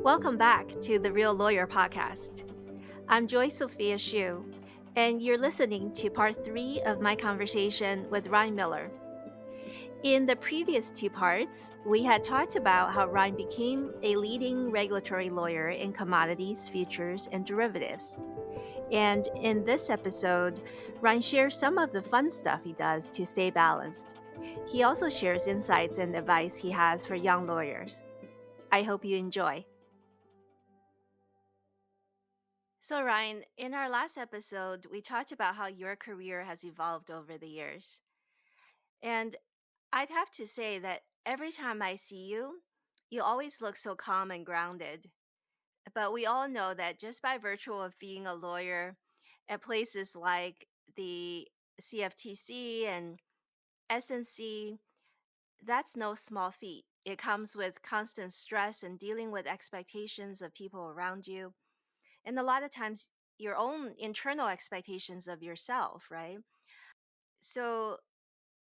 Welcome back to the Real Lawyer Podcast. I'm Joy Sophia Shu, and you're listening to part 3 of my conversation with Ryne Miller. In the previous 2 parts, we had talked about how Ryne became a leading regulatory lawyer in commodities, futures, and derivatives. And in this episode, Ryne shares some of the fun stuff he does to stay balanced. He also shares insights and advice he has for young lawyers. I hope you enjoy. So, Ryne, in our last episode, we talked about how your career has evolved over the years. And I'd have to say that every time I see you, you always look so calm and grounded. But we all know that just by virtue of being a lawyer at places like the CFTC and SNC, that's no small feat. It comes with constant stress and dealing with expectations of people around you. And a lot of times, your own internal expectations of yourself, right? So,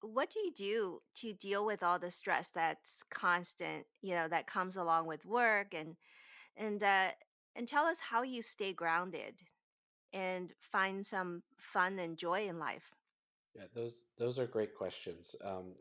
what do you do to deal with all the stress that's constant, that comes along with work and uh, and tell us how you stay grounded and find some fun and joy in life. Yeah, those are great questions.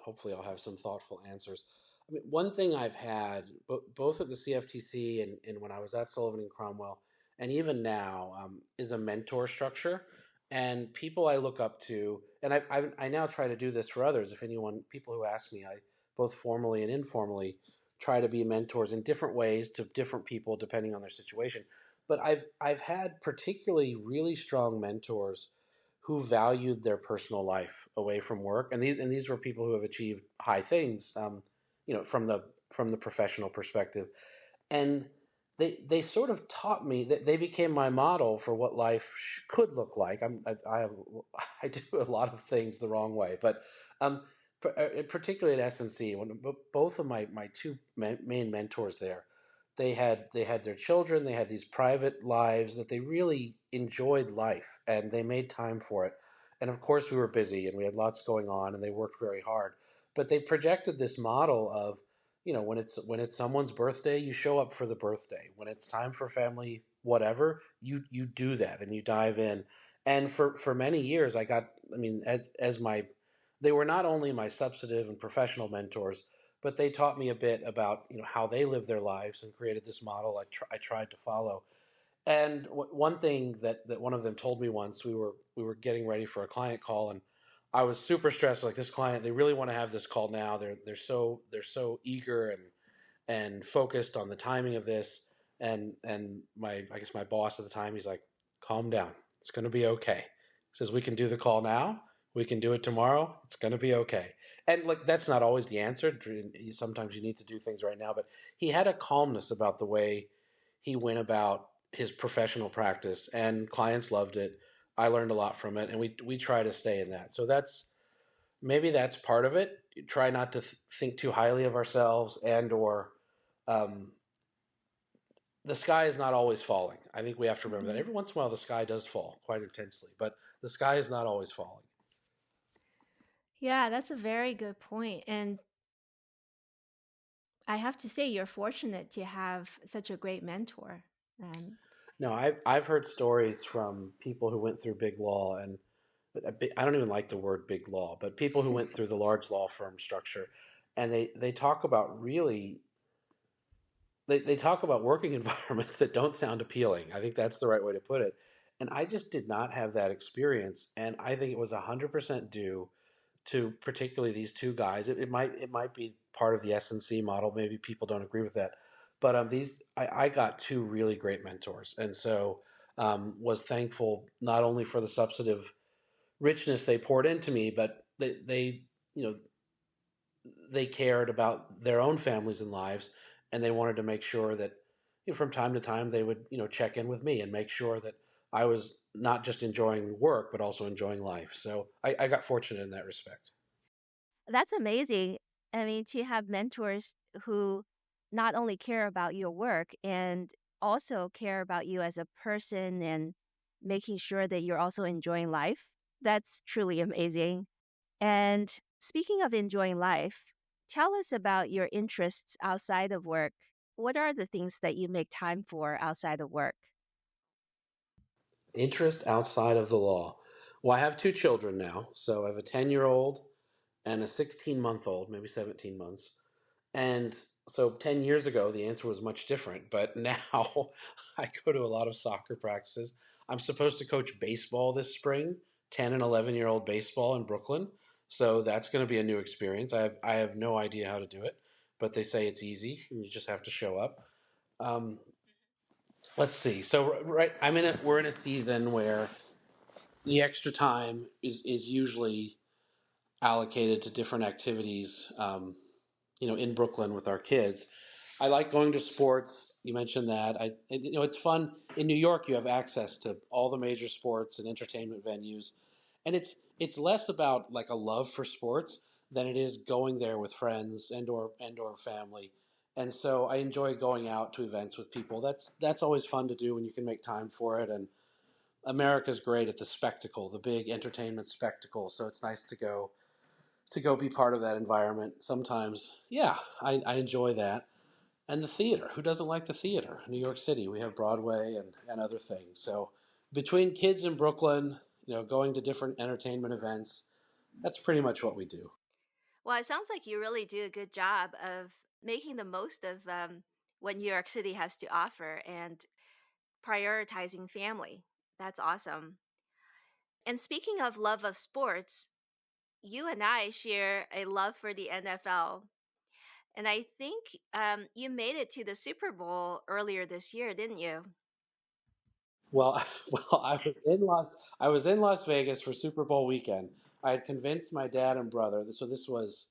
Hopefully, I'll have some thoughtful answers. I mean, one thing I've had both at the CFTC and when I was at Sullivan and Cromwell, and even now, is a mentor structure, and people I look up to, and I now try to do this for others. If anyone, people who ask me, I both formally and informally try to be mentors in different ways to different people depending on their situation. But I've had particularly really strong mentors who valued their personal life away from work, and these were people who have achieved high things, from the professional perspective, and they sort of taught me that they became my model for what life could look like. I have I do a lot of things the wrong way, but particularly at SNC, when both of my two main mentors there, they had their children, they had these private lives that they really enjoyed life, and they made time for it. And of course, we were busy and we had lots going on, and they worked very hard. But they projected this model of, when it's someone's birthday, you show up for the birthday. When it's time for family whatever, you do that and you dive in. And for many years, I mean, as my they were not only my substantive and professional mentors, but they taught me a bit about, how they live their lives, and created this model I tried to follow. And one thing that one of them told me once, we were getting ready for a client call, and I was super stressed. Like, this client, they really want to have this call now. They're so eager and focused on the timing of this. And I guess my boss at the time, he's like, "Calm down. It's going to be okay." He says, "We can do the call now. We can do it tomorrow. It's going to be okay." And like, that's not always the answer. Sometimes you need to do things right now. But he had a calmness about the way he went about his professional practice, and clients loved it. I learned a lot from it, and we try to stay in that. So maybe that's part of it. Try not to think too highly of ourselves, and or um, the sky is not always falling. I think we have to remember that Mhm. every once in a while the sky does fall quite intensely, but the sky is not always falling. Yeah, that's a very good point. And I have to say, you're fortunate to have such a great mentor. Um, No, I've heard stories from people who went through big law, and I don't even like the word big law, but people who went through the large law firm structure, and they talk about really they talk about working environments that don't sound appealing. I think that's the right way to put it. And I just did not have that experience, and I think it was 100% due to particularly these two guys. It might be part of the SNC model. Maybe people don't agree with that, but these I got two really great mentors, and so was thankful not only for the substantive richness they poured into me, but they you know they cared about their own families and lives, and they wanted to make sure that, from time to time, they would, check in with me and make sure that I was not just enjoying work but also enjoying life. So I got fortunate in that respect. that's amazing. I mean, to have mentors who not only care about your work and also care about you as a person and making sure that you're also enjoying life. That's truly amazing. And speaking of enjoying life, tell us about your interests outside of work. what are the things that you make time for outside of work? Interest outside of the law. Well, I have two children now. So I have a 10-year-old and a 16-month-old, maybe 17 months. And so 10 years ago, the answer was much different. But now I go to a lot of soccer practices. I'm supposed to coach baseball this spring, 10 and 11-year-old baseball in Brooklyn. So that's going to be a new experience. I have no idea how to do it, but they say it's easy and you just have to show up. Um, let's see. So right, we're in a season where the extra time is usually allocated to different activities. In Brooklyn with our kids. I like going to sports. You mentioned that. It's fun in New York. You have access to all the major sports and entertainment venues, and it's less about like a love for sports than it is going there with friends and or family. And so I enjoy going out to events with people. That's always fun to do when you can make time for it. And America's great at the spectacle, the big entertainment spectacle. So it's nice to go be part of that environment. Sometimes, yeah, I enjoy that. And the theater. Who doesn't like the theater? New York City, we have Broadway and other things. So between kids in Brooklyn, going to different entertainment events, that's pretty much what we do. Well, it sounds like you really do a good job of making the most of what New York City has to offer and prioritizing family. That's awesome. And speaking of love of sports, you and I share a love for the NFL. And I think you made it to the Super Bowl earlier this year, didn't you? Well, well, I was in Las Vegas for Super Bowl weekend. I had convinced my dad and brother. So this was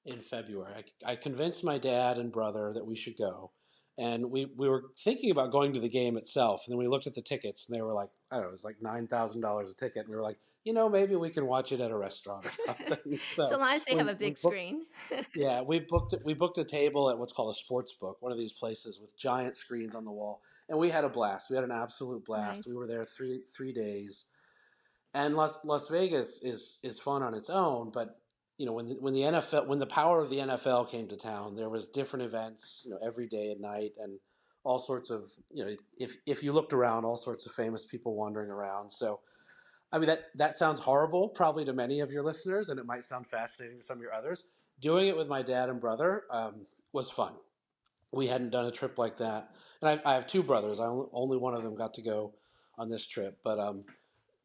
in February. I convinced my dad and brother that we should go. And we were thinking about going to the game itself. And then we looked at the tickets and they were like, I don't know, it was like $9,000 a ticket. And we were like, maybe we can watch it at a restaurant or something. So So long as they we, have a we big booked, screen. yeah, we booked a table at what's called a sports book, one of these places with giant screens on the wall. And we had a blast. We had an absolute blast. We Nice. were there three days. And Las Vegas is fun on its own, but when the NFL when the power of the NFL came to town, there was different events, every day and night, and all sorts of if you looked around, all sorts of famous people wandering around. So I mean that sounds horrible probably to many of your listeners, and it might sound fascinating to some of your others. Doing it with my dad and brother was fun. We hadn't done a trip like that, and I have two brothers. Only one of them got to go on this trip, but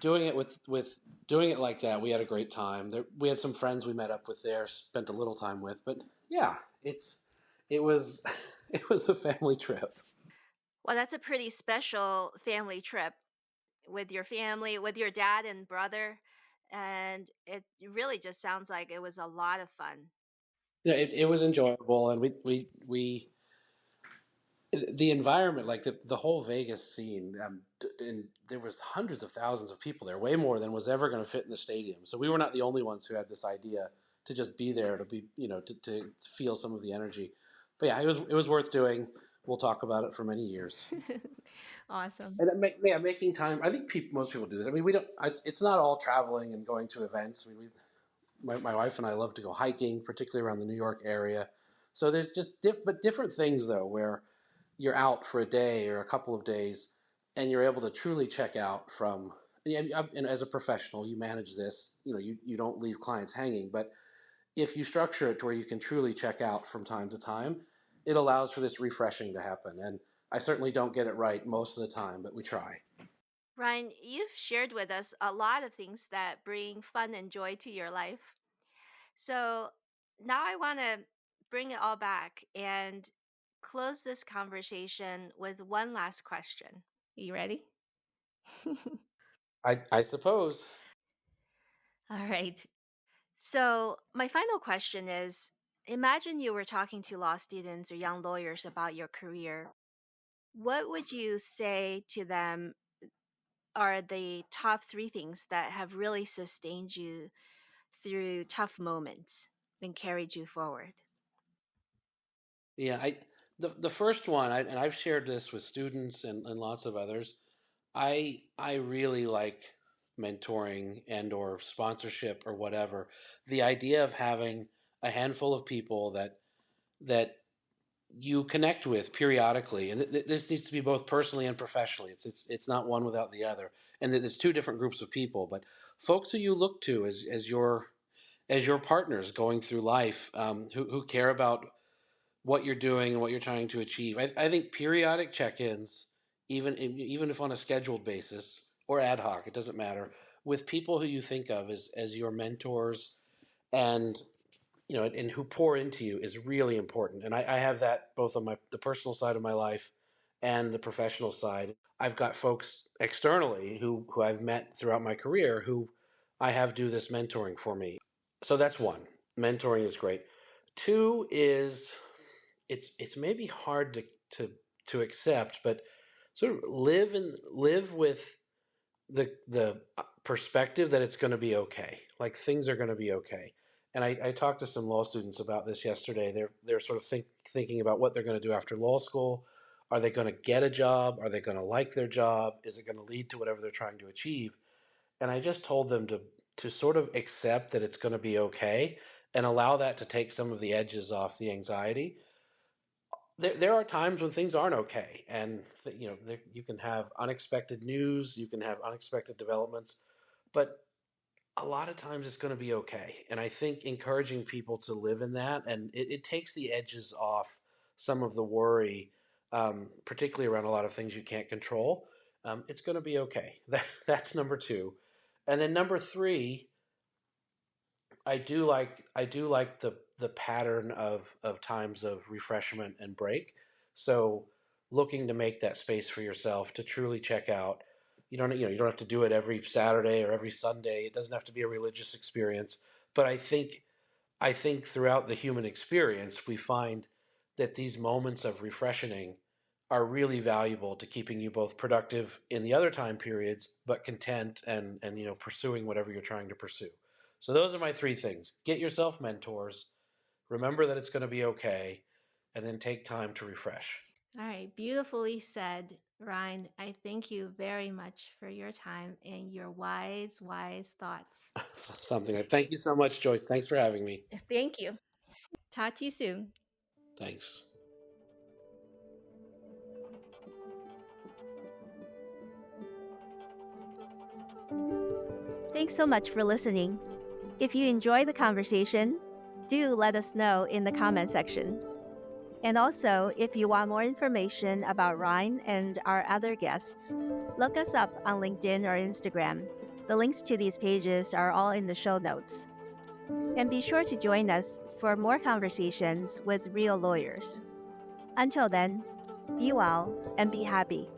doing it with doing it like that, we had a great time. We had some friends we met up with there, spent a little time with, but yeah, it was it was a family trip. Well, that's a pretty special family trip with your family, with your dad and brother. And it really just sounds like it was a lot of fun. It was enjoyable, and the environment, like the whole Vegas scene, and there was hundreds of thousands of people there, way more than was ever going to fit in the stadium. So we were not the only ones who had this idea to just be there to be, to feel some of the energy. But yeah, it was worth doing. We'll talk about it for many years. Awesome. And yeah, making time. I think most people do this. I mean, we don't. It's not all traveling and going to events. I mean, my wife and I love to go hiking, particularly around the New York area. So there's just but different things though, where you're out for a day or a couple of days and you're able to truly check out from and as a professional you manage this, you don't leave clients hanging, but if you structure it to where you can truly check out from time to time, it allows for this refreshing to happen. And I certainly don't get it right most of the time, but we try. Ryan, you've shared with us a lot of things that bring fun and joy to your life. So now I want to bring it all back and close this conversation with one last question. You ready? I suppose. All right. So, my final question is, imagine you were talking to law students or young lawyers about your career. What would you say to them are the top three things that have really sustained you through tough moments and carried you forward? Yeah, the first one, and I've shared this with students and lots of others. I really like mentoring and or sponsorship or whatever. The idea of having a handful of people that you connect with periodically, and this needs to be both personally and professionally. It's not one without the other, and there's two different groups of people, but folks who you look to as your partners going through life, who care about what you're doing and what you're trying to achieve. I think periodic check-ins, even if on a scheduled basis or ad hoc, it doesn't matter, with people who you think of as your mentors and and who pour into you is really important. And I have that both on the personal side of my life and the professional side. I've got folks externally who I've met throughout my career who I have do this mentoring for me. So that's one. Mentoring is great. Two is it's maybe hard to to accept, but sort of live with the perspective that it's going to be okay. Like things are going to be okay. And I talked to some law students about this yesterday. They're sort of thinking about what they're going to do after law school. Are they going to get a job? Are they going to like their job? Is it going to lead to whatever they're trying to achieve? And I just told them to sort of accept that it's going to be okay and allow that to take some of the edges off the anxiety. There are times when things aren't okay, and you can have unexpected news, you can have unexpected developments, but a lot of times it's going to be okay. And I think encouraging people to live in that, and it takes the edges off some of the worry, particularly around a lot of things you can't control. It's going to be okay. That's number two. And then number three, I do like the pattern of times of refreshment and break. So looking to make that space for yourself to truly check out. You don't have to do it every Saturday or every Sunday. It doesn't have to be a religious experience. But I think throughout the human experience, we find that these moments of refreshing are really valuable to keeping you both productive in the other time periods, but content and pursuing whatever you're trying to pursue. So those are my three things. Get yourself mentors, remember that it's going to be okay, and then take time to refresh. All right, beautifully said, Ryan. I thank you very much for your time and your wise, wise thoughts. Something. Thank you so much, Joyce. Thanks for having me. Thank you. Talk to you soon. Thanks. Thanks so much for listening. If you enjoy the conversation, do let us know in the comment section. And also, if you want more information about Ryan and our other guests, look us up on LinkedIn or Instagram. The links to these pages are all in the show notes. And be sure to join us for more conversations with real lawyers. Until then, be well and be happy.